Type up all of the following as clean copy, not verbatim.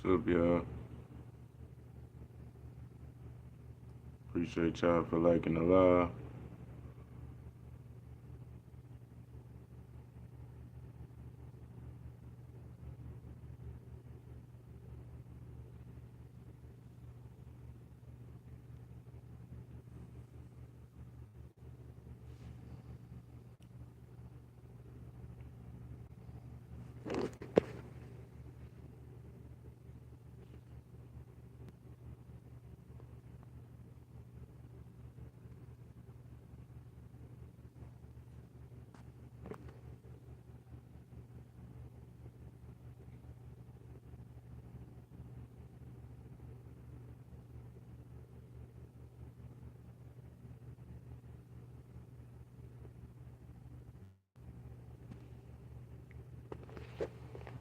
What's up, y'all? Appreciate y'all for liking the live.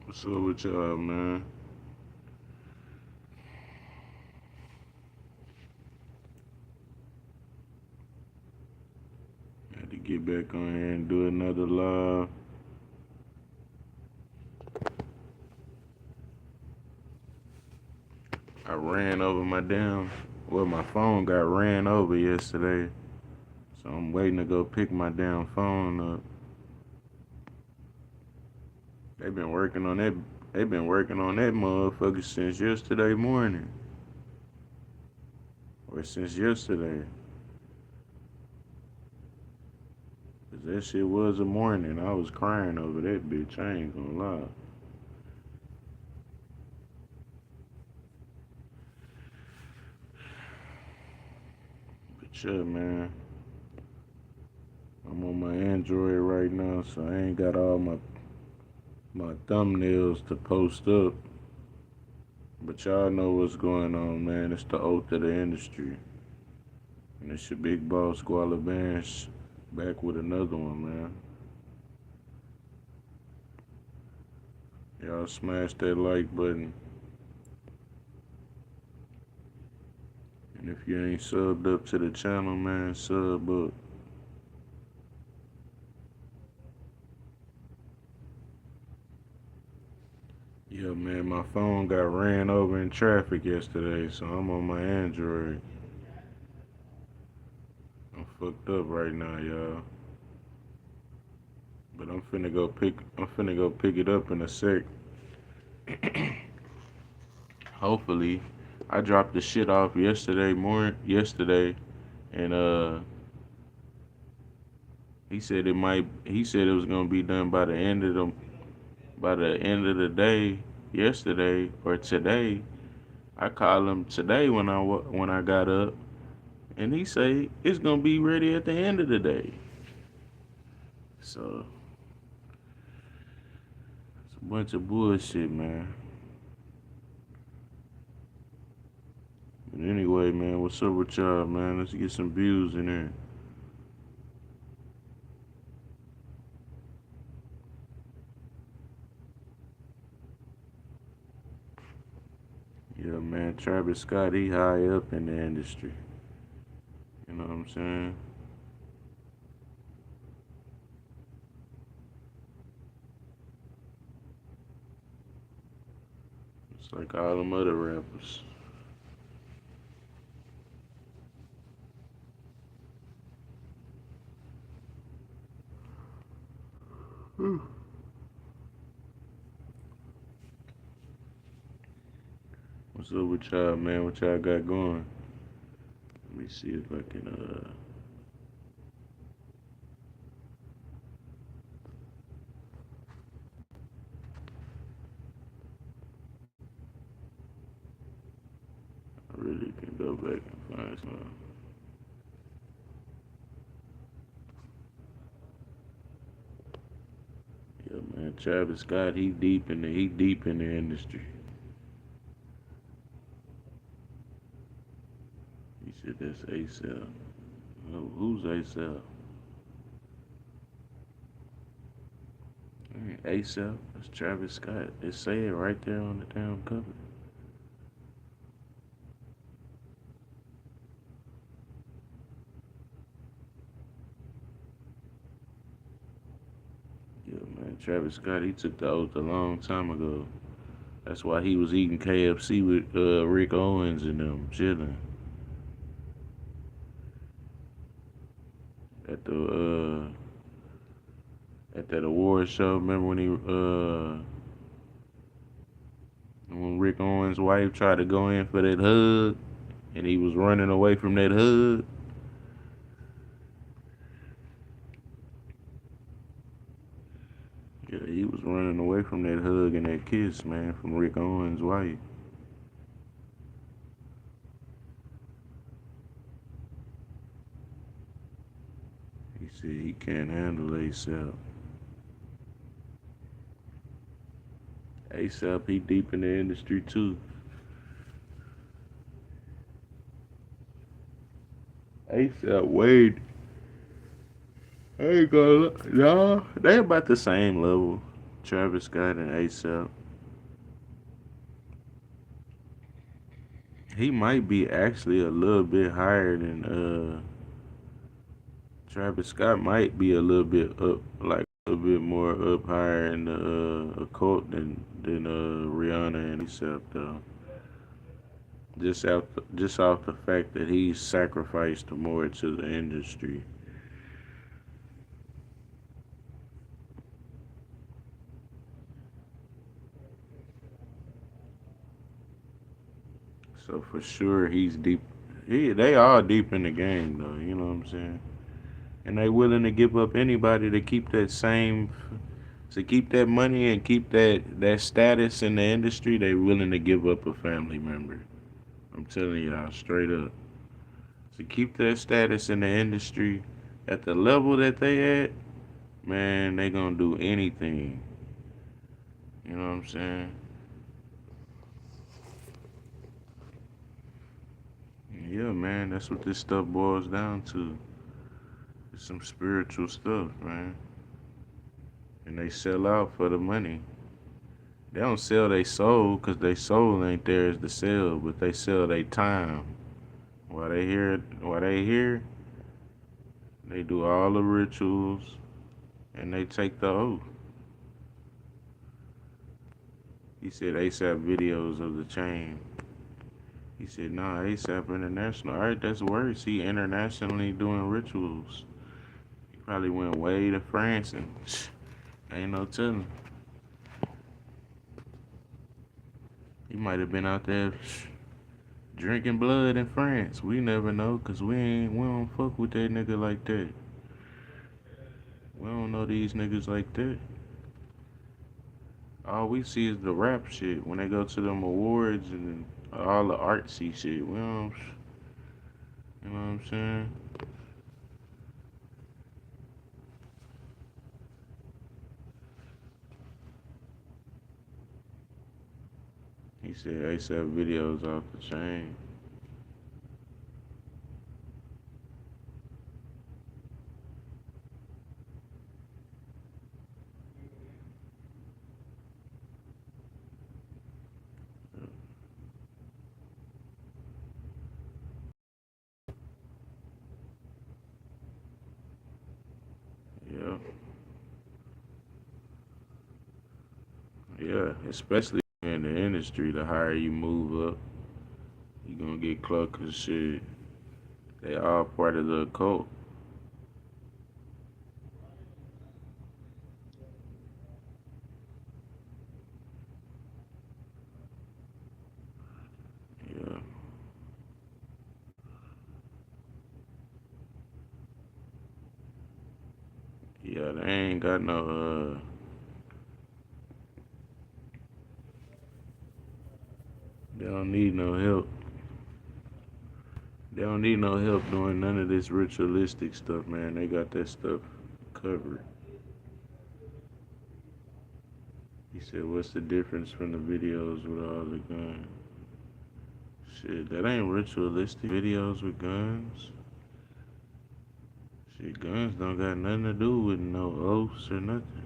What's up with y'all, man? Had to get back on here and do another live. I ran over my phone got ran over yesterday. So I'm waiting to go pick my damn phone up. They've been working on that. They've been working on that motherfucker since yesterday morning, or since yesterday. 'Cause that shit was a morning. I was crying over that bitch. I ain't gonna lie. But yeah, man. I'm on my Android right now, so I ain't got all my thumbnails to post up. But y'all know what's going on, man. It's the oath of the industry. And it's your big boss, Squalor Bands, back with another one, man. Y'all smash that like button. And if you ain't subbed up to the channel, man, sub up. Yeah, man, my phone got ran over in traffic yesterday, so I'm on my Android. I'm fucked up right now, y'all. But I'm finna go pick it up in a sec. Hopefully. I dropped the shit off yesterday and he said it was gonna be done by the end of the day yesterday or today. I called him today when I got up, and he say it's gonna be ready at the end of the day. So it's a bunch of bullshit, man. But anyway, man, what's up with y'all, man? Let's get some views in there. Yeah, man, Travis Scott, he high up in the industry. You know what I'm saying? It's like all them other rappers. What's up with y'all, man? What y'all got going? Let me see if I can. I really can go back and find some. Yeah, man. Travis Scott, he deep in the industry. He said that's ASAP. Who's ASAP? ASAP. That's Travis Scott. It say it right there on the damn cover. Yeah, man. Travis Scott, he took the oath a long time ago. That's why he was eating KFC with Rick Owens and them chilling at the at that award show. Remember when Rick Owens' wife tried to go in for that hug and he was running away from that hug? Yeah, he was running away from that hug and that kiss, man, from Rick Owens' wife. He said he can't handle ASAP. ASAP, he deep in the industry too. ASAP Wade, I ain't gonna, nah, they about the same level. Travis Scott and ASAP. He might be actually a little bit higher than Travis Scott might be a little bit up, like a little bit more up higher in the occult than Rihanna and ASAP though. Just off the fact that he's sacrificed more to the industry. So for sure he's deep. They all deep in the game though. You know what I'm saying? And they willing to give up anybody to keep that same, to keep that money and keep that status in the industry. They willing to give up a family member. I'm telling y'all straight up. To keep that status in the industry at the level that they at, man, they gonna do anything. You know what I'm saying? Yeah, man, that's what this stuff boils down to. It's some spiritual stuff, man. And they sell out for the money. They don't sell their soul because their soul ain't theirs to sell, but they sell their time. While they here, they do all the rituals and they take the oath. He said ASAP videos of the chain. He said, nah, ASAP International. All right, that's worse. He internationally doing rituals. He probably went way to France and ain't no telling. He might have been out there drinking blood in France. We never know, cause we don't fuck with that nigga like that. We don't know these niggas like that. All we see is the rap shit when they go to them awards and all the artsy shit. We don't, you know what I'm saying? He said ASAP videos off the chain. Yeah, yeah. Especially in the industry, the higher you move up, you gonna get clocked and shit. They all part of the cult. Yeah, yeah. They ain't got no. They don't need no help. They don't need no help doing none of this ritualistic stuff, man. They got that stuff covered. He said, "What's the difference from the videos with all the guns?" Shit, that ain't ritualistic. Videos with guns. Shit, guns don't got nothing to do with no oaths or nothing.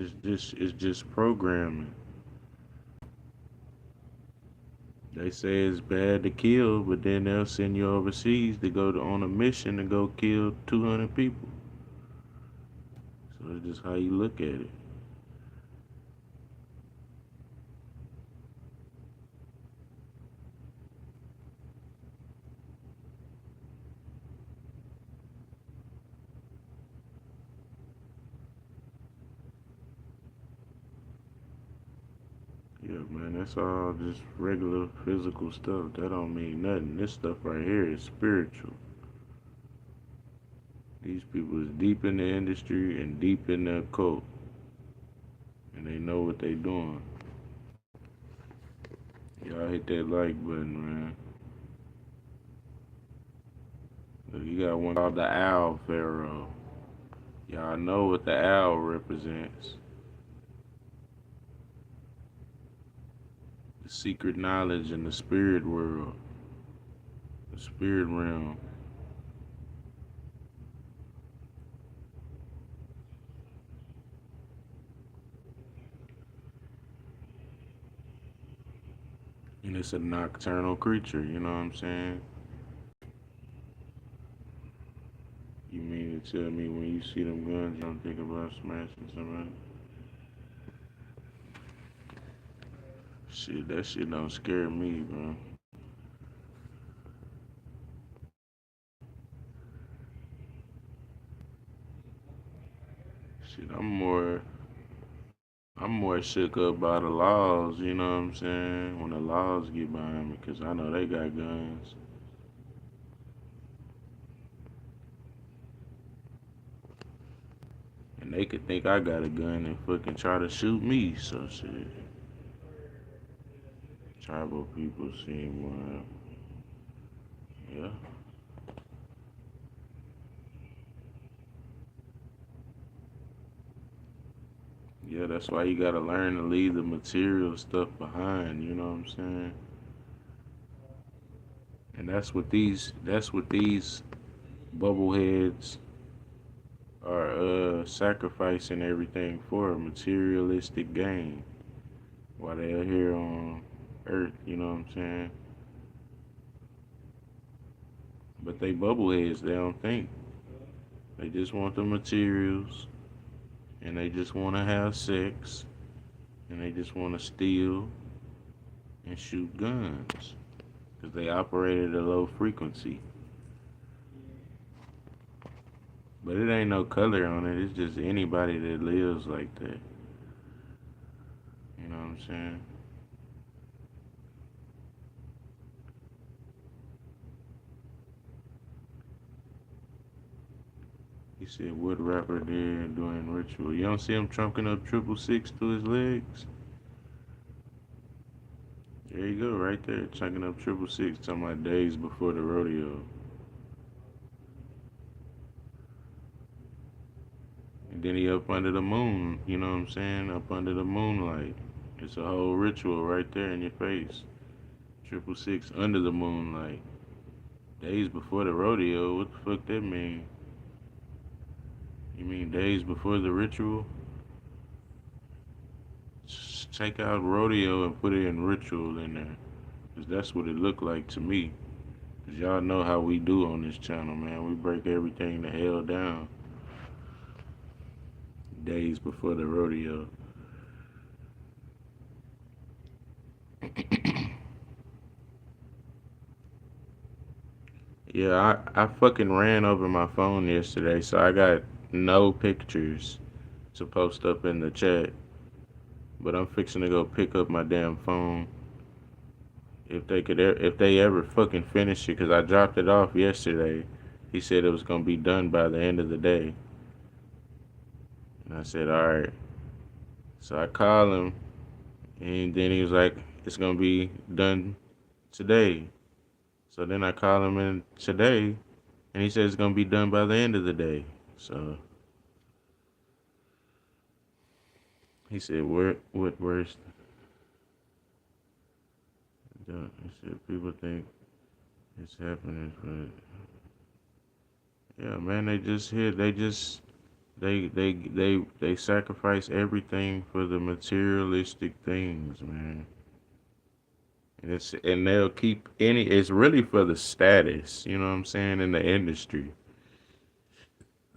It's just programming. They say it's bad to kill, but then they'll send you overseas to go on a mission to go kill 200 people. So That's just how you look at it. Yeah, man, that's all just regular physical stuff. That don't mean nothing. This stuff right here is spiritual. These people is deep in the industry and deep in the cult, and they know what they doing. Y'all hit that like button, man. Look, you got one called the Owl Pharaoh. Y'all know what the owl represents. The secret knowledge in the spirit world, the spirit realm. And it's a nocturnal creature, you know what I'm saying? You mean to tell me when you see them guns, you don't think about smashing somebody? Shit, that shit don't scare me, bro. Shit, I'm more shook up by the laws, you know what I'm saying? When the laws get behind me, 'cause I know they got guns. And they could think I got a gun and fucking try to shoot me, so shit. Tribal people seem, yeah. Yeah, that's why you gotta learn to leave the material stuff behind, you know what I'm saying? And that's what these bubbleheads are sacrificing everything for a materialistic gain while they're here on Earth, you know what I'm saying? But they bubbleheads, they don't think. They just want the materials and they just want to have sex and they just want to steal and shoot guns because they operate at a low frequency. But it ain't no color on it. It's just anybody that lives like that. You know what I'm saying? He said, "What rapper there doing ritual? You don't see him trunking up 666 to his legs? There you go, right there, chunking up 666, talking about days before the rodeo. And then he up under the moon, you know what I'm saying? Up under the moonlight. It's a whole ritual right there in your face. 666 under the moonlight. Days before the rodeo, what the fuck that mean? You mean days before the ritual? Take out rodeo and put it in ritual in there. Cause that's what it looked like to me. Cause y'all know how we do on this channel, man. We break everything the hell down days before the rodeo. Yeah, I fucking ran over my phone yesterday, so I got no pictures to post up in the chat. But I'm fixing to go pick up my damn phone. If they ever fucking finish it, cause I dropped it off yesterday. He said it was gonna be done by the end of the day, and I said, all right. So I called him, and then he was like, it's gonna be done today. So then I called him in today, and he said it's gonna be done by the end of the day. So he said, what worse? He said people think it's happening, but yeah, man, they just hit. They sacrifice everything for the materialistic things, man. And they'll keep it's really for the status, you know what I'm saying, in the industry.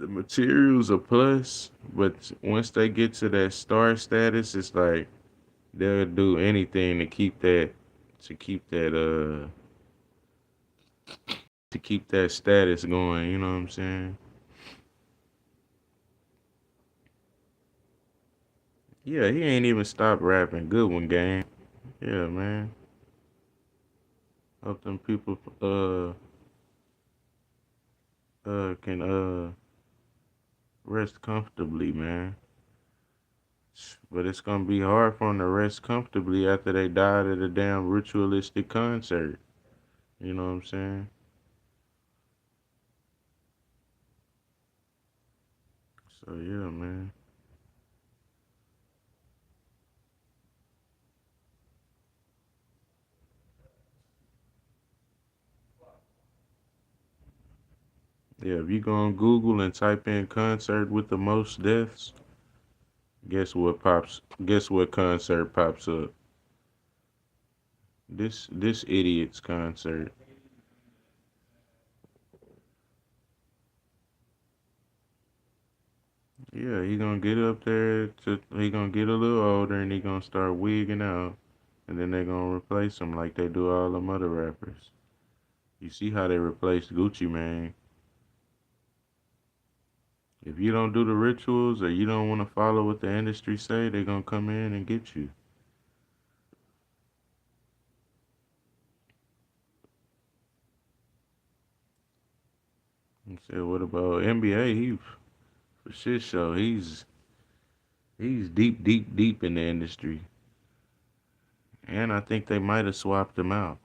the material's a plus, but once they get to that star status, it's like they'll do anything to keep that to keep that status going, you know what I'm saying? Yeah, he ain't even stopped rapping. Good one, gang. Yeah, man. Hope them people can rest comfortably, man. But it's gonna be hard for them to rest comfortably after they died at a damn ritualistic concert. You know what I'm saying? So yeah, man. Yeah, if you go on Google and type in concert with the most deaths, guess what concert pops up? This idiot's concert. Yeah, he gonna get up there he gonna get a little older and he gonna start wigging out and then they gonna replace him like they do all them other rappers. You see how they replaced Gucci Mane. If you don't do the rituals or you don't want to follow what the industry say, they gonna come in and get you. He said, "What about NBA? He for shit show. He's deep, deep, deep in the industry, and I think they might have swapped him out.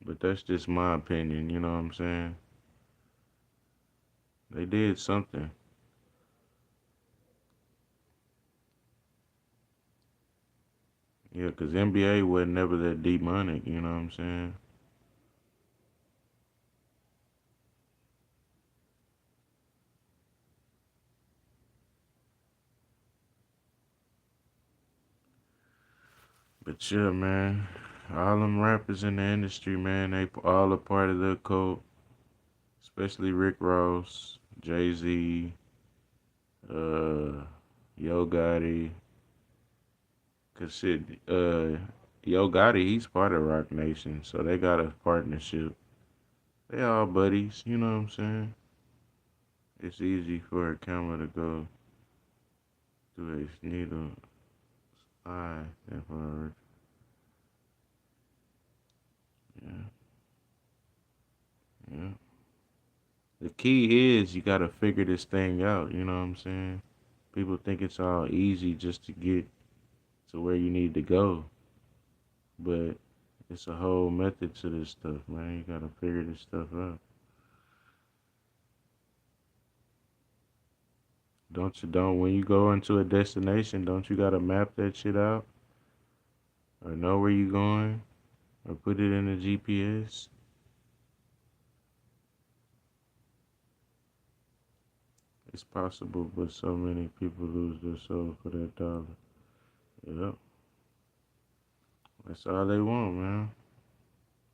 But that's just my opinion. You know what I'm saying? They did something. Yeah, 'cause NBA wasn't never that demonic. You know what I'm saying? But yeah, man, all them rappers in the industry, man, they all a part of the cult. Especially Rick Ross, Jay Z, uh, Yo Gotti. Cause shit, Yo Gotti, he's part of Rock Nation, so they got a partnership. They all buddies, you know what I'm saying? It's easy for a camera to go through a needle eye than for a, yeah, yeah. The key is you gotta figure this thing out, you know what I'm saying? People think it's all easy just to get to where you need to go, but it's a whole method to this stuff, man. You gotta figure this stuff out. Don't when you go into a destination, don't you gotta map that shit out or know where you going or put it in the GPS? It's possible, but so many people lose their soul for that dollar. Yep, that's all they want, man.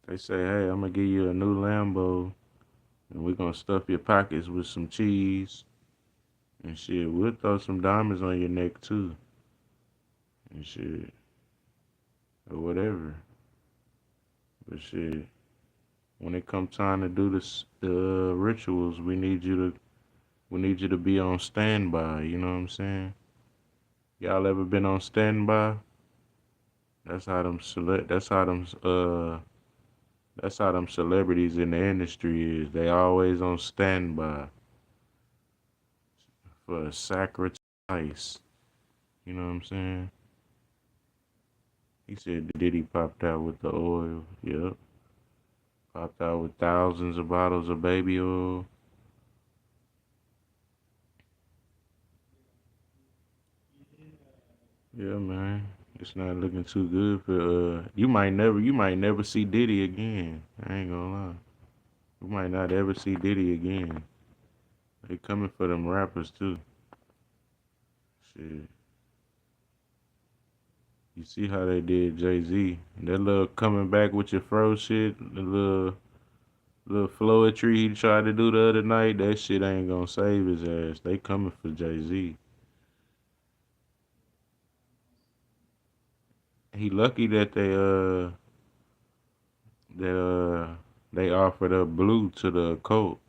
They say, hey, I'm gonna give you a new Lambo and we're gonna stuff your pockets with some cheese and shit. We'll throw some diamonds on your neck too and shit or whatever. But shit, when it come time to do the rituals, we need you to be on standby. You know what I'm saying? Y'all ever been on standby? That's how them select. That's how them celebrities in the industry is. They always on standby for a sacrifice. You know what I'm saying? He said Diddy popped out with the oil. Yep. Popped out with thousands of bottles of baby oil. Yeah, man. It's not looking too good for you might never see Diddy again. I ain't gonna lie. You might not ever see Diddy again. They coming for them rappers too. Shit. You see how they did Jay Z. That little coming back with your fro shit, the little little Floetry he tried to do the other night, that shit ain't gonna save his ass. They coming for Jay Z. He lucky that that they offered up Blue to the cult.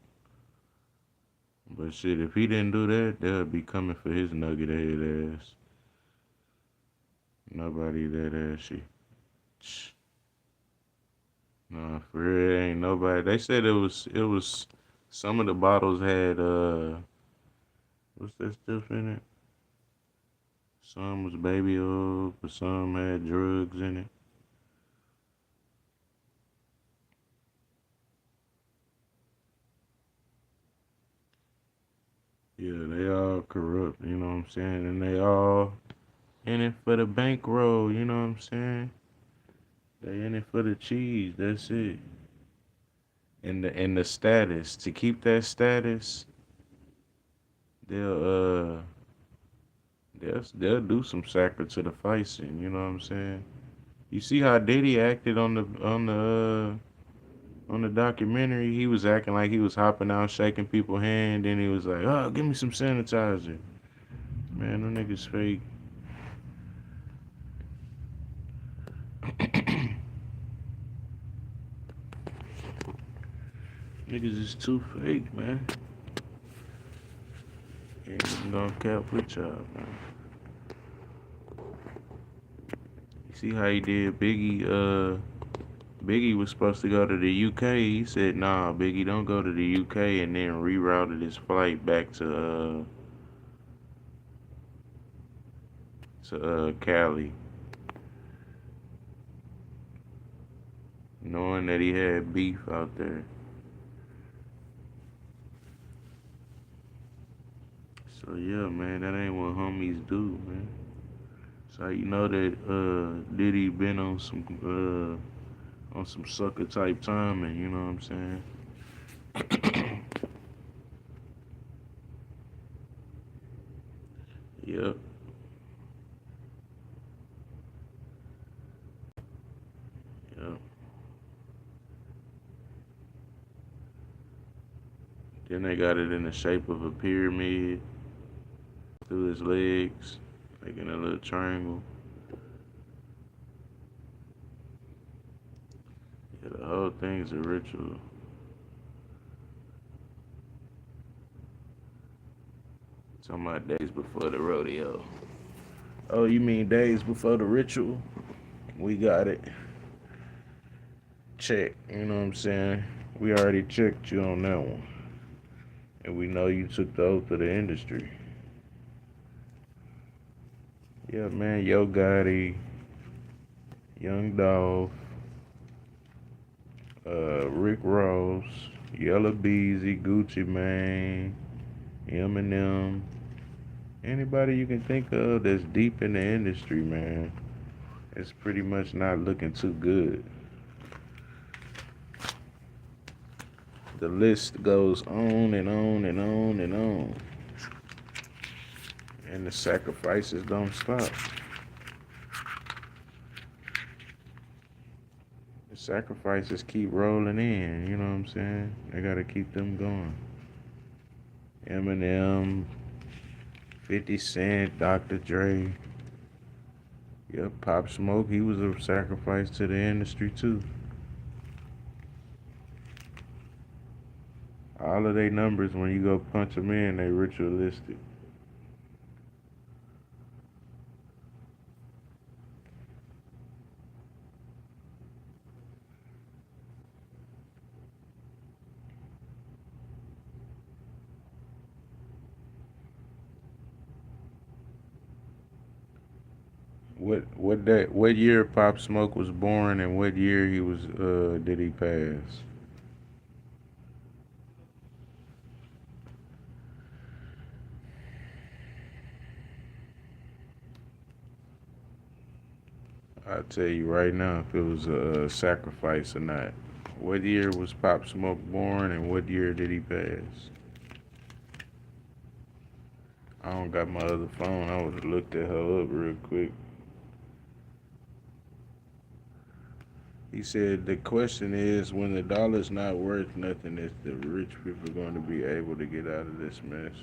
But shit, if he didn't do that, they'll be coming for his nugget head ass. Nobody that ass shit. Nah, for real, ain't nobody. They said it was some of the bottles had what's that stuff in it? Some was baby oil, but some had drugs in it. Yeah, they all corrupt, you know what I'm saying? And they all in it for the bankroll, you know what I'm saying? They in it for the cheese, that's it. And the status. To keep that status, they'll they'll do some sacre to theficing, you know what I'm saying? You see how Diddy acted on the documentary? He was acting like he was hopping out, shaking people's hand, and he was like, "Oh, give me some sanitizer." Man, them niggas fake. Niggas is too fake, man. Ain't even gonna cap with y'all, man. You see how he did Biggie? Biggie was supposed to go to the UK. He said, "Nah, Biggie, don't go to the UK," and then rerouted his flight back to Cali, knowing that he had beef out there. So yeah, man, that ain't what homies do, man. So you know that Diddy been on some sucker type timing, you know what I'm saying? Yep, yep. Then they got it in the shape of a pyramid through his legs, like in a little triangle. Yeah, the whole thing's a ritual. Talking about days before the rodeo. Oh, you mean days before the ritual? We got it. Check. You know what I'm saying? We already checked you on that one. And we know you took the oath of the industry. Yeah, man. Yo Gotti, Young Dolph, Rick Ross, Yella Beezy, Gucci Mane, Eminem. Anybody you can think of that's deep in the industry, man. It's pretty much not looking too good. The list goes on and on and on and on. And the sacrifices don't stop. The sacrifices keep rolling in, you know what I'm saying? They gotta keep them going. Eminem, 50 Cent, Dr. Dre. Yep, Pop Smoke, he was a sacrifice to the industry too. All of their numbers, when you go punch them in, they ritualistic. What year Pop Smoke was born and what year he was did he pass? I'll tell you right now if it was a sacrifice or not. What year was Pop Smoke born and what year did he pass? I don't got my other phone. I would have looked that her up real quick. He said the question is when the dollar's not worth nothing, is the rich people going to be able to get out of this mess?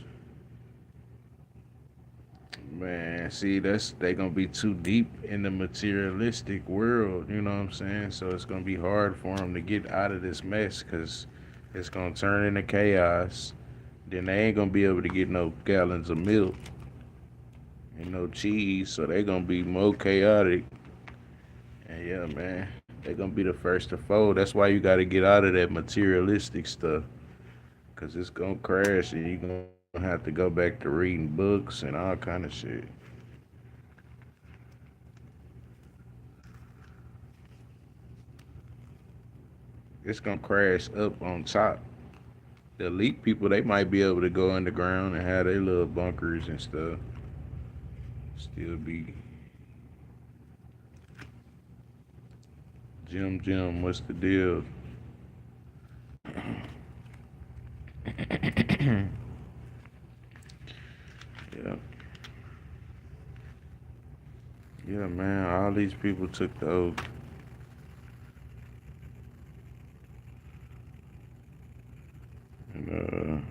Man, see, that's they gonna be too deep in the materialistic world. You know what I'm saying? So it's gonna be hard for them to get out of this mess because it's gonna turn into chaos. Then they ain't gonna be able to get no gallons of milk and no cheese, so they gonna be more chaotic. And yeah, man, they gonna be the first to fold. That's why you gotta get out of that materialistic stuff, cause it's gonna crash and you gonna have to go back to reading books and all kind of shit. It's gonna crash up on top. The elite people, they might be able to go underground and have their little bunkers and stuff. Still be Jim. What's the deal? Yeah, yeah, man. All these people took the oath, and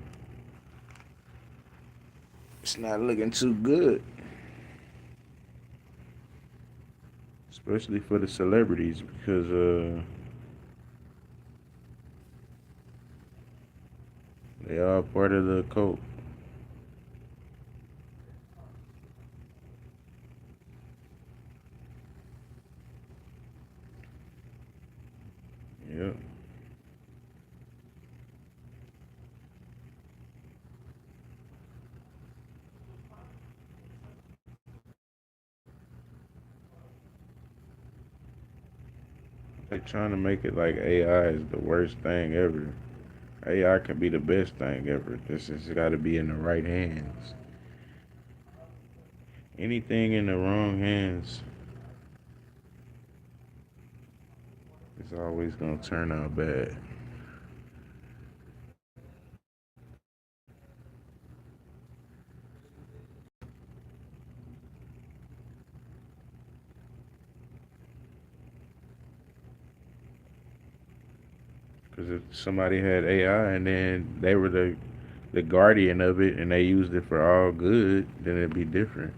it's not looking too good, especially for the celebrities because they are part of the cult. Yeah, they trying to make it like AI is the worst thing ever. AI can be the best thing ever. This has got to be in the right hands. Anything in the wrong hands is always gonna turn out bad. Because if somebody had AI and then they were the guardian of it and they used it for all good, then it'd be different.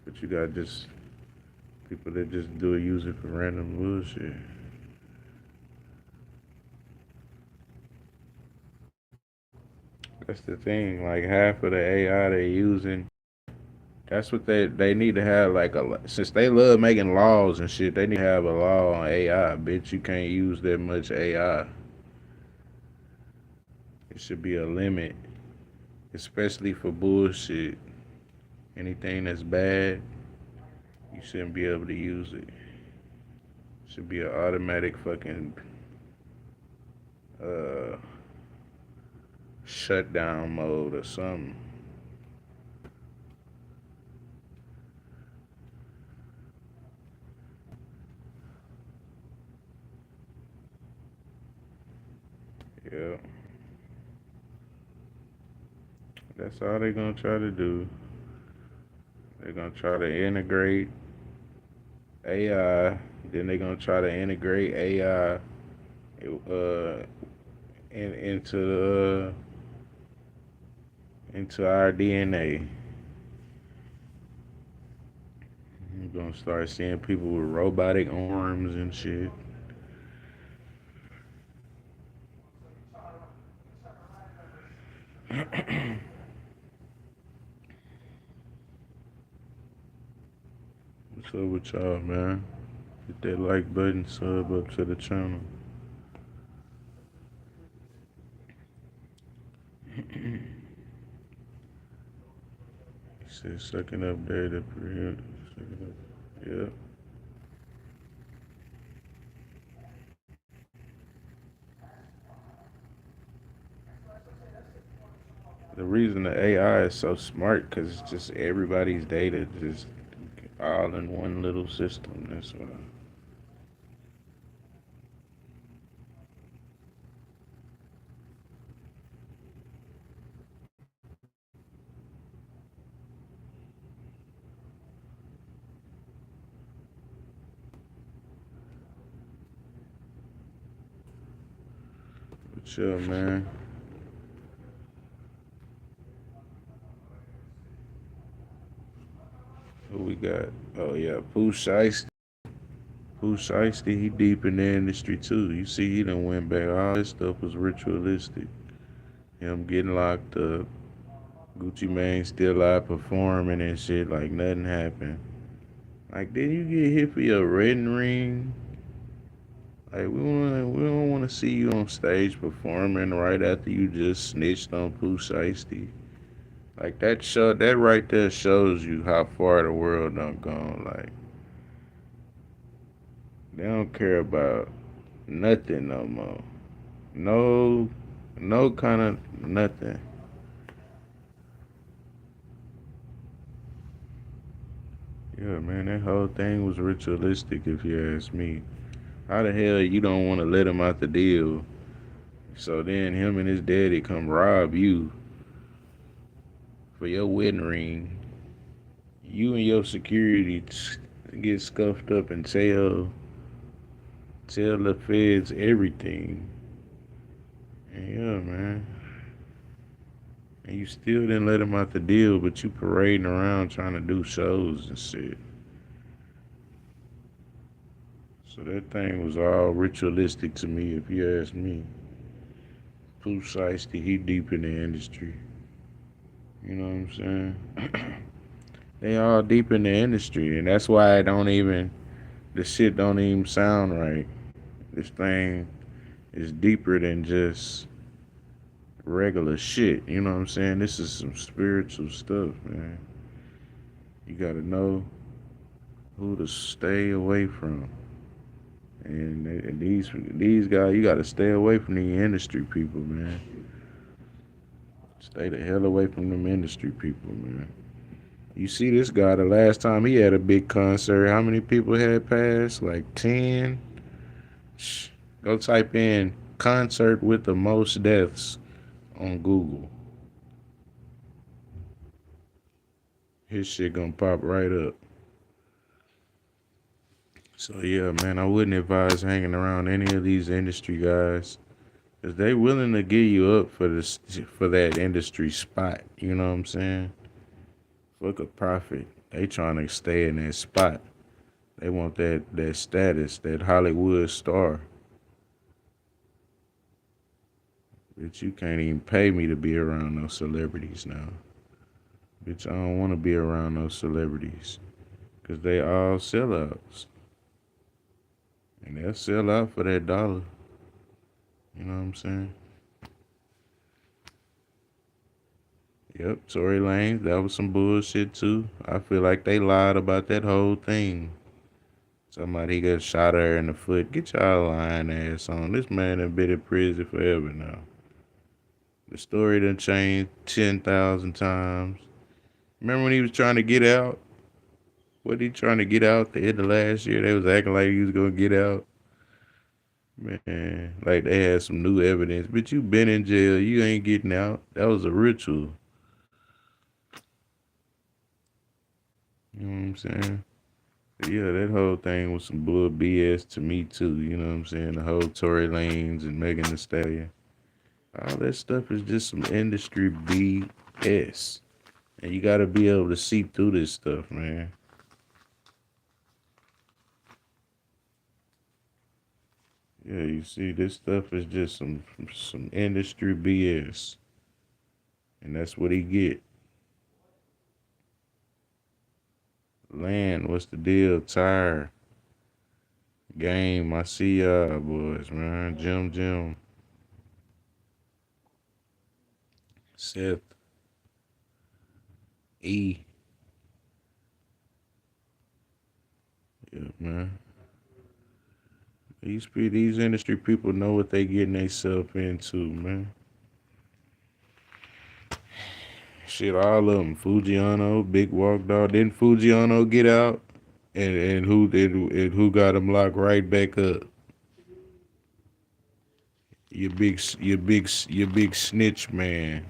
But you got just people that just do it, use it for random bullshit. That's the thing. Like half of the AI they using, that's what they need to have. Like since they love making laws and shit, they need to have a law on AI. Bitch, you can't use that much AI. It should be a limit, especially for bullshit. Anything that's bad, you shouldn't be able to use it. Should be an automatic fucking uh shutdown mode or something. Yeah, that's all they're gonna try to do. They're gonna try to integrate AI. Then they're gonna try to integrate AI into our DNA. You're gonna start seeing people with robotic arms and shit. What's up with y'all, man? Hit that like button, sub up to the channel. He said sucking up data period. Sucking up. Yeah. The reason the AI is so smart because it's just everybody's data just all in one little system. That's why. Sure, man. Who we got? Oh yeah, Pooh Shiesty. Pooh Shiesty, he deep in the industry too. You see, he done went back. All this stuff was ritualistic. Him getting locked up. Gucci Mane still out performing and shit like nothing happened. Like, did you get hit for your wedding ring? Like, we don't wanna see you on stage performing right after you just snitched on Pooh Shiesty. Like that right there shows you how far the world done gone. Like they don't care about nothing no more. No, no kind of nothing. Yeah, man, that whole thing was ritualistic if you ask me. How the hell you don't want to let him out the deal? So then him and his daddy come rob you for your wedding ring. You and your security get scuffed up and tell the feds everything. And yeah, man. And you still didn't let him out the deal, but you parading around trying to do shows and shit. So that thing was all ritualistic to me, if you ask me. Pooh Shiesty, he deep in the industry. You know what I'm saying? They all deep in the industry, and that's why the shit don't even sound right. This thing is deeper than just regular shit. You know what I'm saying? This is some spiritual stuff, man. You gotta know who to stay away from. And these guys, you got to stay away from the industry people, man. Stay the hell away from them industry people, man. You see this guy, the last time he had a big concert, how many people had passed? Like 10? Go type in concert with the most deaths on Google. His shit gonna pop right up. So yeah, man, I wouldn't advise hanging around any of these industry guys. Cause they willing to give you up for that industry spot. You know what I'm saying? Fuck a profit. They trying to stay in that spot. They want that status, that Hollywood star. Bitch, you can't even pay me to be around those celebrities now. Bitch, I don't want to be around those celebrities. Cause they all sellouts. And they'll sell out for that dollar. You know what I'm saying? Yep, Tory Lanez, that was some bullshit too. I feel like they lied about that whole thing. Somebody got shot her in the foot. Get y'all lying ass on. This man done been in prison forever now. The story done changed 10,000 times. Remember when he was trying to get out? What he trying to get out the end of last year? They was acting like he was gonna get out. Man, like they had some new evidence. But you been in jail. You ain't getting out. That was a ritual. You know what I'm saying? Yeah, that whole thing was some bull BS to me too. You know what I'm saying? The whole Tory Lanez and Megan Thee Stallion. All that stuff is just some industry BS. And you gotta be able to see through this stuff, man. Yeah, you see, this stuff is just some industry BS. And that's what he get. Land, what's the deal? Tire. Game, I see y'all boys, man. Jim. Seth. E. Yeah, man. These industry people know what they getting themselves into, man. Shit, all of them. Fujiano, Big Walk Dog. Didn't Fujiano get out? And who got him locked right back up? Your big snitch man.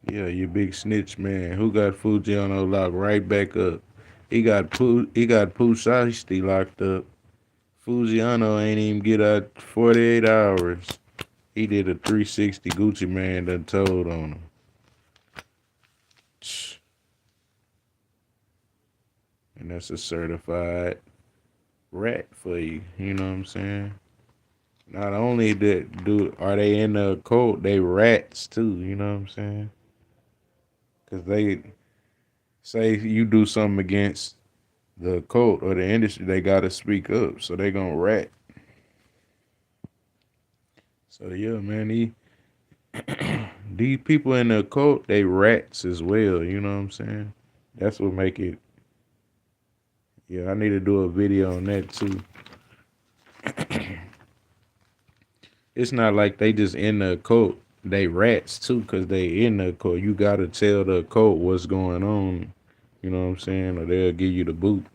Yeah, your big snitch man. Who got Fujiano locked right back up? Pooh Shiesty locked up. Fuziano ain't even get out 48 hours. He did a 360. Gucci Man done told on him. And that's a certified rat for you. You know what I'm saying? Not only are they in the cult, they rats too. You know what I'm saying? Because they say you do something against the cult or the industry, they gotta speak up. So they gonna rat. So yeah, man, these people in the cult, they rats as well. You know what I'm saying? That's what make it. Yeah, I need to do a video on that too. It's not like they just in the cult. They rats too, cause they in the cult. You gotta tell the cult what's going on. You know what I'm saying? Or they'll give you the boot.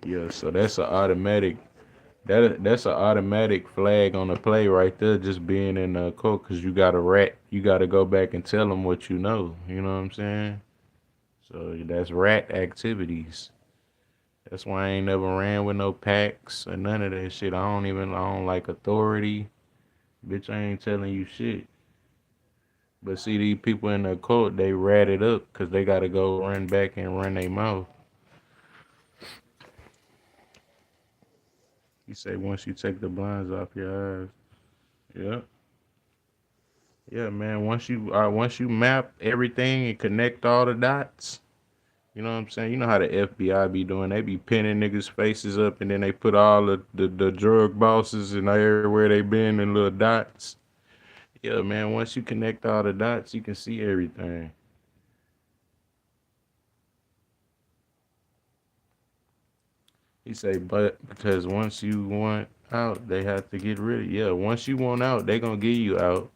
Yeah, so that's an automatic. That's an automatic flag on the play right there. Just being in the cult, cause you got a rat. You gotta go back and tell them what you know. You know what I'm saying? So that's rat activities. That's why I ain't never ran with no packs or none of that shit. I don't like authority. Bitch, I ain't telling you shit. But see, these people in the cult, they rat it up because they got to go run back and run their mouth. You say once you take the blinds off your eyes. Yeah. Yeah, man. Once you map everything and connect all the dots, you know what I'm saying? You know how the FBI be doing. They be pinning niggas' faces up and then they put all the drug bosses and everywhere they been in little dots. Yeah, man. Once you connect all the dots, you can see everything. He say, but because once you want out, they have to get rid of you. Yeah, once you want out, they gonna get you out.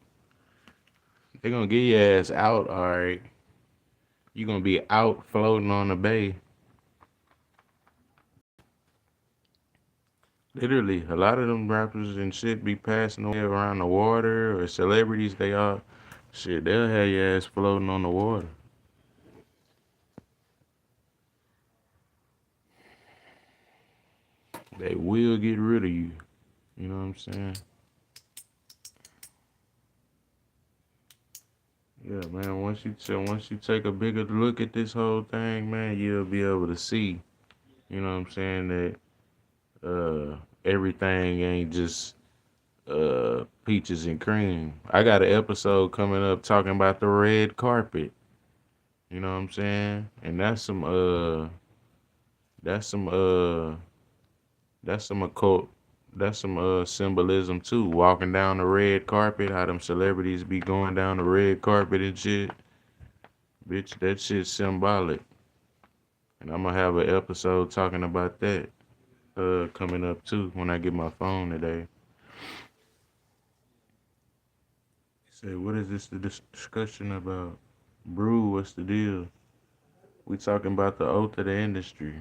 They gonna get your ass out, alright. You gonna be out floating on the bay. Literally, a lot of them rappers and shit be passing away around the water or celebrities, they all shit, they'll have your ass floating on the water. They will get rid of you. You know what I'm saying? Yeah, man. Once you take a bigger look at this whole thing, man, you'll be able to see. You know what I'm saying, that everything ain't just peaches and cream. I got an episode coming up talking about the red carpet. You know what I'm saying? And that's some that's some occult that's some symbolism too. Walking down the red carpet, how them celebrities be going down the red carpet and shit. Bitch, that shit's symbolic. And I'm gonna have an episode talking about that coming up too when I get my phone today. Say, what is this discussion about? Brew, what's the deal? We talking about the oath of the industry.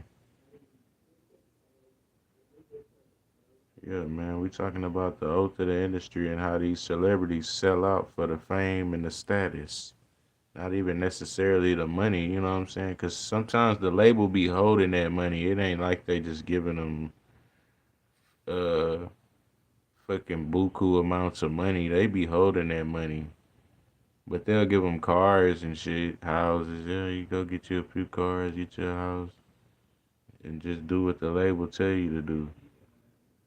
Yeah, man, we talking about the oath of the industry and how these celebrities sell out for the fame and the status. Not even necessarily the money, you know what I'm saying? Because sometimes the label be holding that money. It ain't like they just giving them uh fucking buku amounts of money. They be holding that money. But they'll give them cars and shit, houses. Yeah, you go get you a few cars, get your house, and just do what the label tell you to do.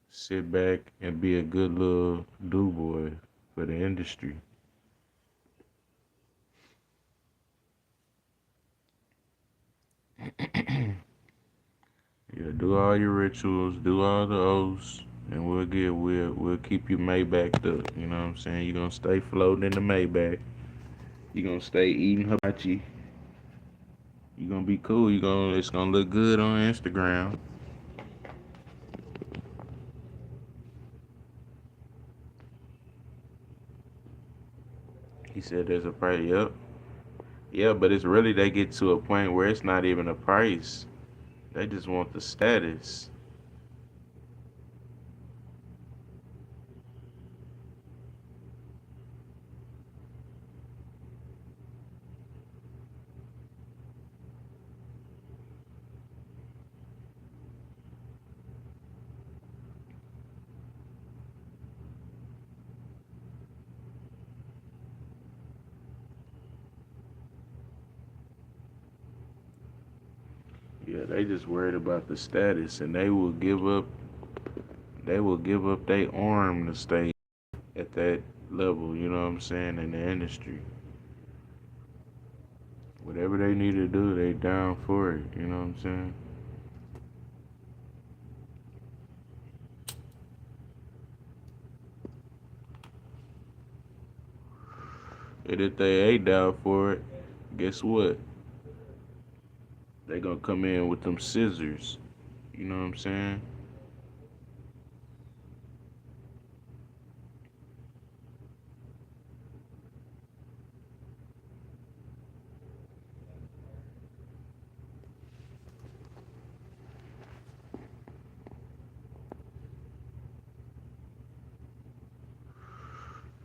Sit back and be a good little do boy for the industry. Yeah, do all your rituals, do all the oaths, and we'll keep you Maybach up. You know what I'm saying? You're gonna stay floating in the Maybach. You're gonna stay eating hibachi. You're gonna be cool. It's gonna look good on Instagram. He said there's a price. Yep. Yeah, but it's really they get to a point where it's not even a price. They just want the status. Yeah, they just worried about the status, and they will give up their arm to stay at that level. You know what I'm saying? In the industry, whatever they need to do, they down for it. You know what I'm saying? And if they ain't down for it, guess what? They gonna come in with them scissors. You know what I'm saying?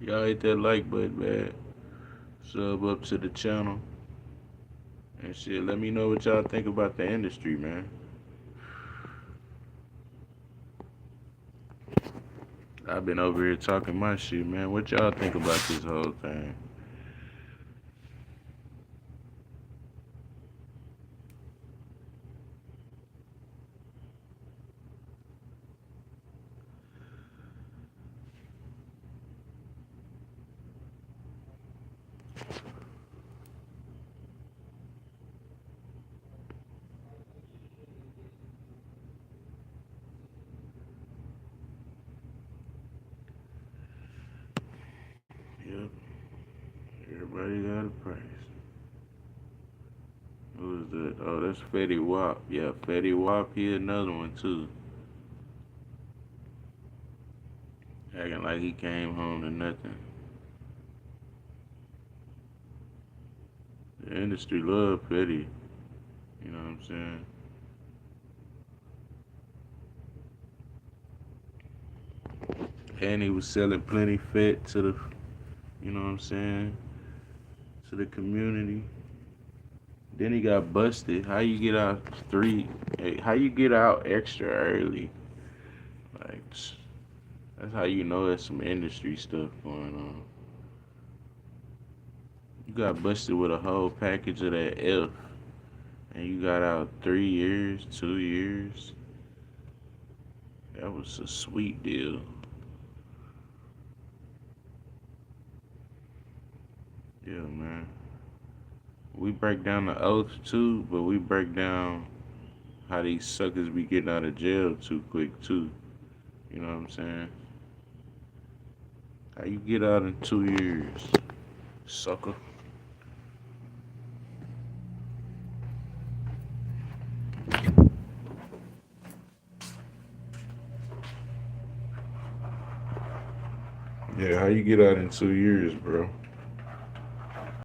Y'all hit that like button, man. Sub up to the channel and shit. Let me know what y'all think about the industry, man. I've been over here talking my shit, man. What y'all think about this whole thing? Yep, everybody got a price. Who's that? Oh, that's Fetty Wap. Yeah, Fetty Wap. He another one too. Acting like he came home to nothing. The industry love Fetty. You know what I'm saying? And he was selling plenty fat to the, you know what I'm saying, to the community. Then he got busted. How you get out How you get out extra early? Like that's how you know there's some industry stuff going on. You got busted with a whole package of that F, and you got out 3 years, 2 years. That was a sweet deal. Yeah, man. We break down the oath too, but we break down how these suckers be getting out of jail too quick too. You know what I'm saying? How you get out in 2 years, sucker? Yeah, how you get out in 2 years, bro?